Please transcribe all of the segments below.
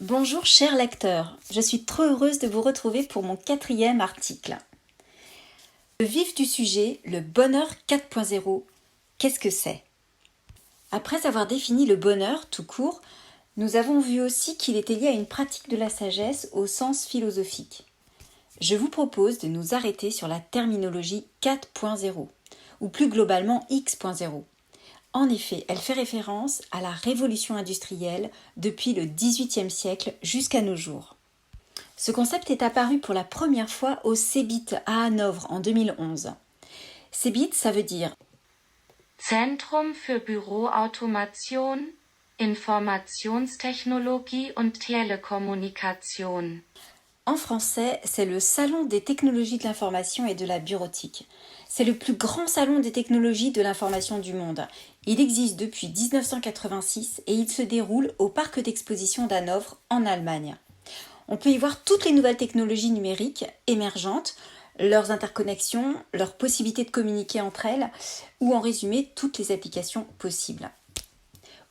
Bonjour chers lecteurs, je suis trop heureuse de vous retrouver pour mon 4e article. Le vif du sujet, le bonheur 4.0, qu'est-ce que c'est? Après avoir défini le bonheur tout court, nous avons vu aussi qu'il était lié à une pratique de la sagesse au sens philosophique. Je vous propose de nous arrêter sur la terminologie 4.0, ou plus globalement X.0. En effet, elle fait référence à la révolution industrielle depuis le XVIIIe siècle jusqu'à nos jours. Ce concept est apparu pour la première fois au CeBIT à Hanovre en 2011. CeBIT, ça veut dire Zentrum für Büroautomation, Informationstechnologie und Telekommunikation. En français, c'est le Salon des technologies de l'information et de la bureautique. C'est le plus grand salon des technologies de l'information du monde. Il existe depuis 1986 et il se déroule au parc d'exposition d'Hanovre en Allemagne. On peut y voir toutes les nouvelles technologies numériques émergentes, leurs interconnexions, leurs possibilités de communiquer entre elles, ou en résumé, toutes les applications possibles.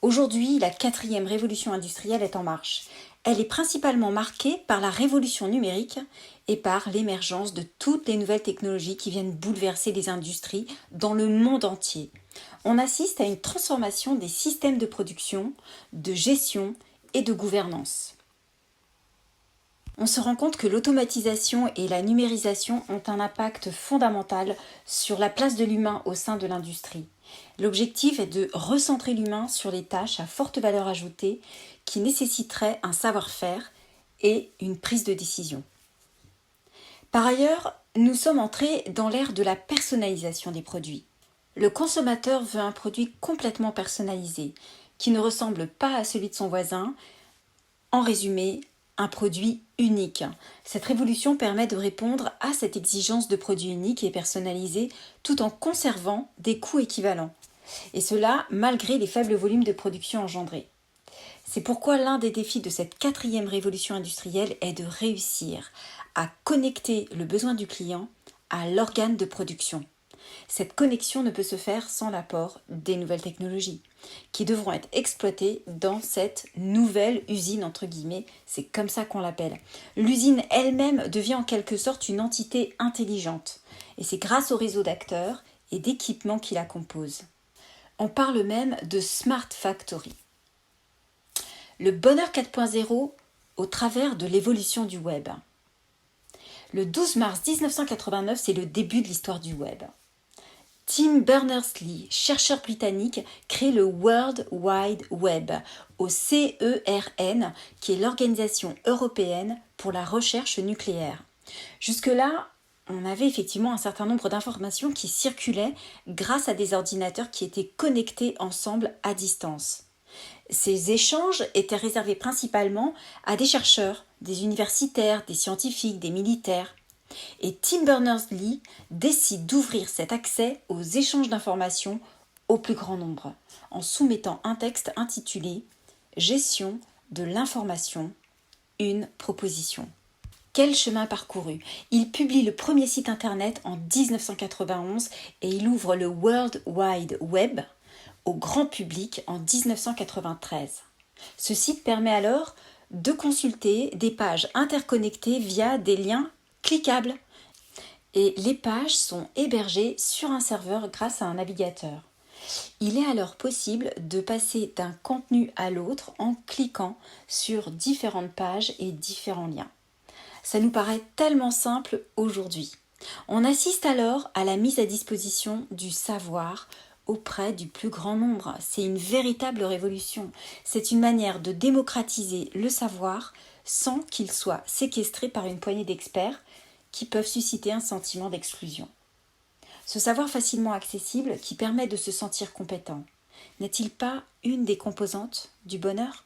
Aujourd'hui, la 4e révolution industrielle est en marche. Elle est principalement marquée par la révolution numérique et par l'émergence de toutes les nouvelles technologies qui viennent bouleverser les industries dans le monde entier. On assiste à une transformation des systèmes de production, de gestion et de gouvernance. On se rend compte que l'automatisation et la numérisation ont un impact fondamental sur la place de l'humain au sein de l'industrie. L'objectif est de recentrer l'humain sur les tâches à forte valeur ajoutée qui nécessiteraient un savoir-faire et une prise de décision. Par ailleurs, nous sommes entrés dans l'ère de la personnalisation des produits. Le consommateur veut un produit complètement personnalisé, qui ne ressemble pas à celui de son voisin. En résumé, un produit unique. Cette révolution permet de répondre à cette exigence de produit unique et personnalisé tout en conservant des coûts équivalents. Et cela malgré les faibles volumes de production engendrés. C'est pourquoi l'un des défis de cette 4e révolution industrielle est de réussir à connecter le besoin du client à l'organe de production. Cette connexion ne peut se faire sans l'apport des nouvelles technologies qui devront être exploitées dans cette nouvelle usine entre guillemets, c'est comme ça qu'on l'appelle. L'usine elle-même devient en quelque sorte une entité intelligente et c'est grâce au réseau d'acteurs et d'équipements qui la composent. On parle même de Smart Factory. Le bonheur 4.0 au travers de l'évolution du web. Le 12 mars 1989, c'est le début de l'histoire du web. Tim Berners-Lee, chercheur britannique, crée le World Wide Web au CERN, qui est l'Organisation européenne pour la recherche nucléaire. Jusque-là, on avait effectivement un certain nombre d'informations qui circulaient grâce à des ordinateurs qui étaient connectés ensemble à distance. Ces échanges étaient réservés principalement à des chercheurs, des universitaires, des scientifiques, des militaires. Et Tim Berners-Lee décide d'ouvrir cet accès aux échanges d'informations au plus grand nombre, en soumettant un texte intitulé « Gestion de l'information, une proposition ». Quel chemin parcouru! Il publie le premier site internet en 1991 et il ouvre le World Wide Web au grand public en 1993. Ce site permet alors de consulter des pages interconnectées via des liens cliquables et les pages sont hébergées sur un serveur grâce à un navigateur. Il est alors possible de passer d'un contenu à l'autre en cliquant sur différentes pages et différents liens. Ça nous paraît tellement simple aujourd'hui. On assiste alors à la mise à disposition du savoir auprès du plus grand nombre. C'est une véritable révolution. C'est une manière de démocratiser le savoir sans qu'il soit séquestré par une poignée d'experts qui peuvent susciter un sentiment d'exclusion. Ce savoir facilement accessible qui permet de se sentir compétent, n'est-il pas une des composantes du bonheur ?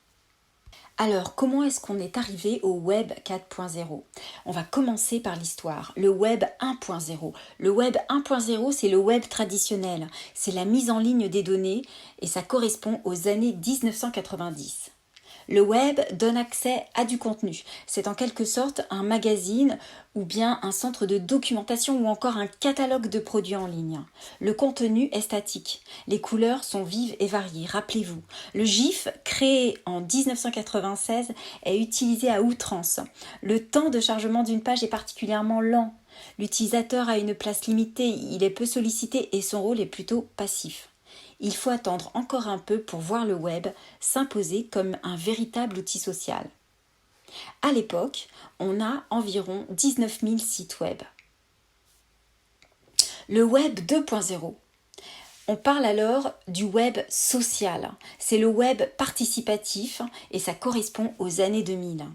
Alors, comment est-ce qu'on est arrivé au Web 4.0 ? On va commencer par l'histoire, le Web 1.0. Le Web 1.0, c'est le Web traditionnel, c'est la mise en ligne des données et ça correspond aux années 1990. Le web donne accès à du contenu. C'est en quelque sorte un magazine ou bien un centre de documentation ou encore un catalogue de produits en ligne. Le contenu est statique. Les couleurs sont vives et variées. Rappelez-vous, le GIF, créé en 1996, est utilisé à outrance. Le temps de chargement d'une page est particulièrement lent. L'utilisateur a une place limitée, il est peu sollicité et son rôle est plutôt passif. Il faut attendre encore un peu pour voir le web s'imposer comme un véritable outil social. À l'époque, on a environ 19 000 sites web. Le web 2.0. On parle alors du web social. C'est le web participatif et ça correspond aux années 2000.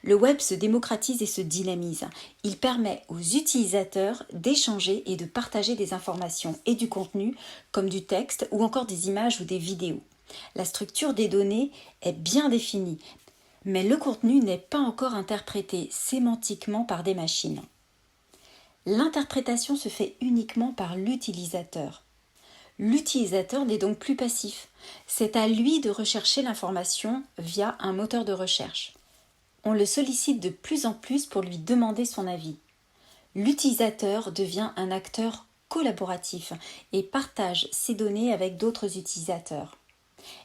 Le web se démocratise et se dynamise. Il permet aux utilisateurs d'échanger et de partager des informations et du contenu, comme du texte ou encore des images ou des vidéos. La structure des données est bien définie, mais le contenu n'est pas encore interprété sémantiquement par des machines. L'interprétation se fait uniquement par l'utilisateur. L'utilisateur n'est donc plus passif. C'est à lui de rechercher l'information via un moteur de recherche. On le sollicite de plus en plus pour lui demander son avis. L'utilisateur devient un acteur collaboratif et partage ses données avec d'autres utilisateurs.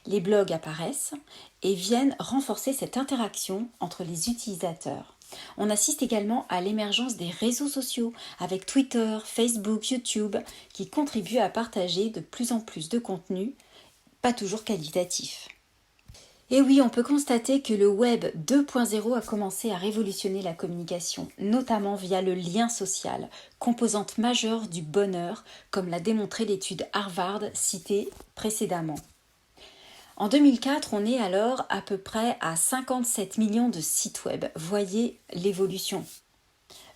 Les blogs apparaissent et viennent renforcer cette interaction entre les utilisateurs. On assiste également à l'émergence des réseaux sociaux avec Twitter, Facebook, YouTube qui contribuent à partager de plus en plus de contenu, pas toujours qualitatif. Et oui, on peut constater que le web 2.0 a commencé à révolutionner la communication, notamment via le lien social, composante majeure du bonheur, comme l'a démontré l'étude Harvard citée précédemment. En 2004, on est alors à peu près à 57 millions de sites web. Voyez l'évolution.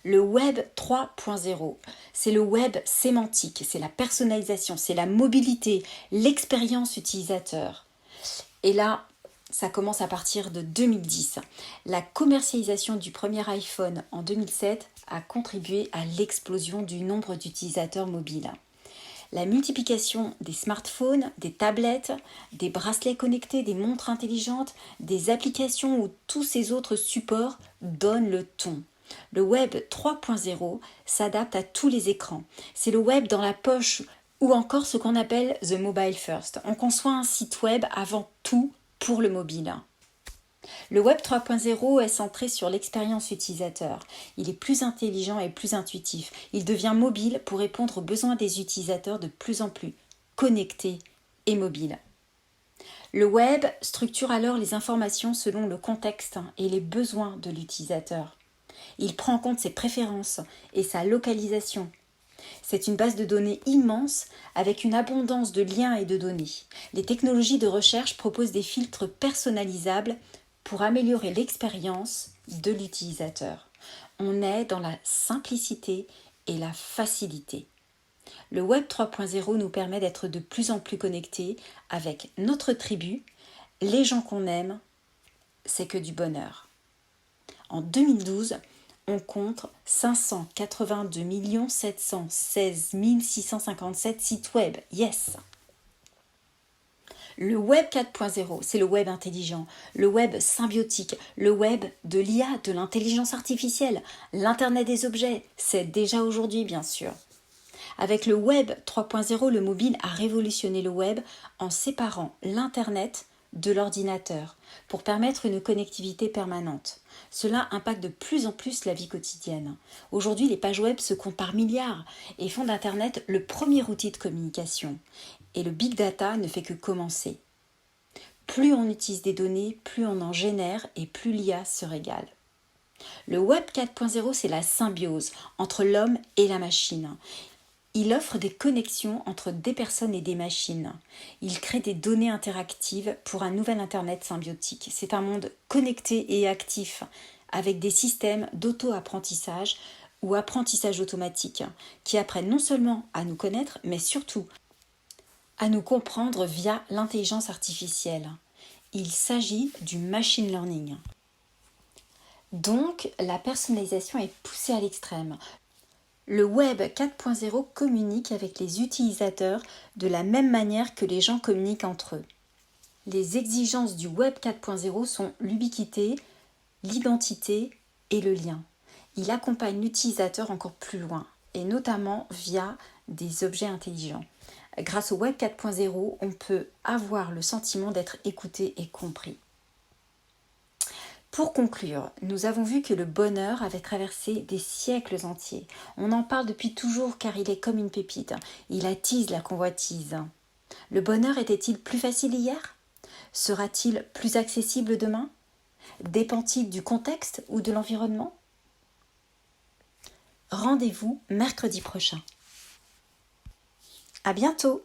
Le web 3.0, c'est le web sémantique, c'est la personnalisation, c'est la mobilité, l'expérience utilisateur. Et là, ça commence à partir de 2010. La commercialisation du premier iPhone en 2007 a contribué à l'explosion du nombre d'utilisateurs mobiles. La multiplication des smartphones, des tablettes, des bracelets connectés, des montres intelligentes, des applications ou tous ces autres supports donnent le ton. Le web 3.0 s'adapte à tous les écrans. C'est le web dans la poche ou encore ce qu'on appelle the mobile first. On conçoit un site web avant tout pour le mobile. Le web 3.0 est centré sur l'expérience utilisateur. Il est plus intelligent et plus intuitif. Il devient mobile pour répondre aux besoins des utilisateurs de plus en plus connectés et mobiles. Le web structure alors les informations selon le contexte et les besoins de l'utilisateur. Il prend en compte ses préférences et sa localisation. C'est une base de données immense avec une abondance de liens et de données. Les technologies de recherche proposent des filtres personnalisables pour améliorer l'expérience de l'utilisateur. On est dans la simplicité et la facilité. Le Web 3.0 nous permet d'être de plus en plus connectés avec notre tribu, les gens qu'on aime, c'est que du bonheur. En 2012, on compte 582 716 657 sites web. Yes! Le web 4.0, c'est le web intelligent, le web symbiotique, le web de l'IA, de l'intelligence artificielle, l'Internet des objets, c'est déjà aujourd'hui bien sûr. Avec le web 3.0, le mobile a révolutionné le web en séparant l'Internet de l'ordinateur pour permettre une connectivité permanente. Cela impacte de plus en plus la vie quotidienne. Aujourd'hui, les pages web se comptent par milliards et font d'Internet le premier outil de communication. Et le big data ne fait que commencer. Plus on utilise des données, plus on en génère et plus l'IA se régale. Le web 4.0, c'est la symbiose entre l'homme et la machine. Il offre des connexions entre des personnes et des machines. Il crée des données interactives pour un nouvel Internet symbiotique. C'est un monde connecté et actif, avec des systèmes d'auto-apprentissage ou apprentissage automatique, qui apprennent non seulement à nous connaître, mais surtout à nous comprendre via l'intelligence artificielle. Il s'agit du machine learning. Donc, la personnalisation est poussée à l'extrême. Le Web 4.0 communique avec les utilisateurs de la même manière que les gens communiquent entre eux. les exigences du Web 4.0 sont l'ubiquité, l'identité et le lien. Il accompagne l'utilisateur encore plus loin, et notamment via des objets intelligents. Grâce au Web 4.0, on peut avoir le sentiment d'être écouté et compris. Pour conclure, nous avons vu que le bonheur avait traversé des siècles entiers. On en parle depuis toujours car il est comme une pépite. Il attise la convoitise. Le bonheur était-il plus facile hier ? Sera-t-il plus accessible demain ? Dépend-il du contexte ou de l'environnement ? Rendez-vous mercredi prochain. À bientôt!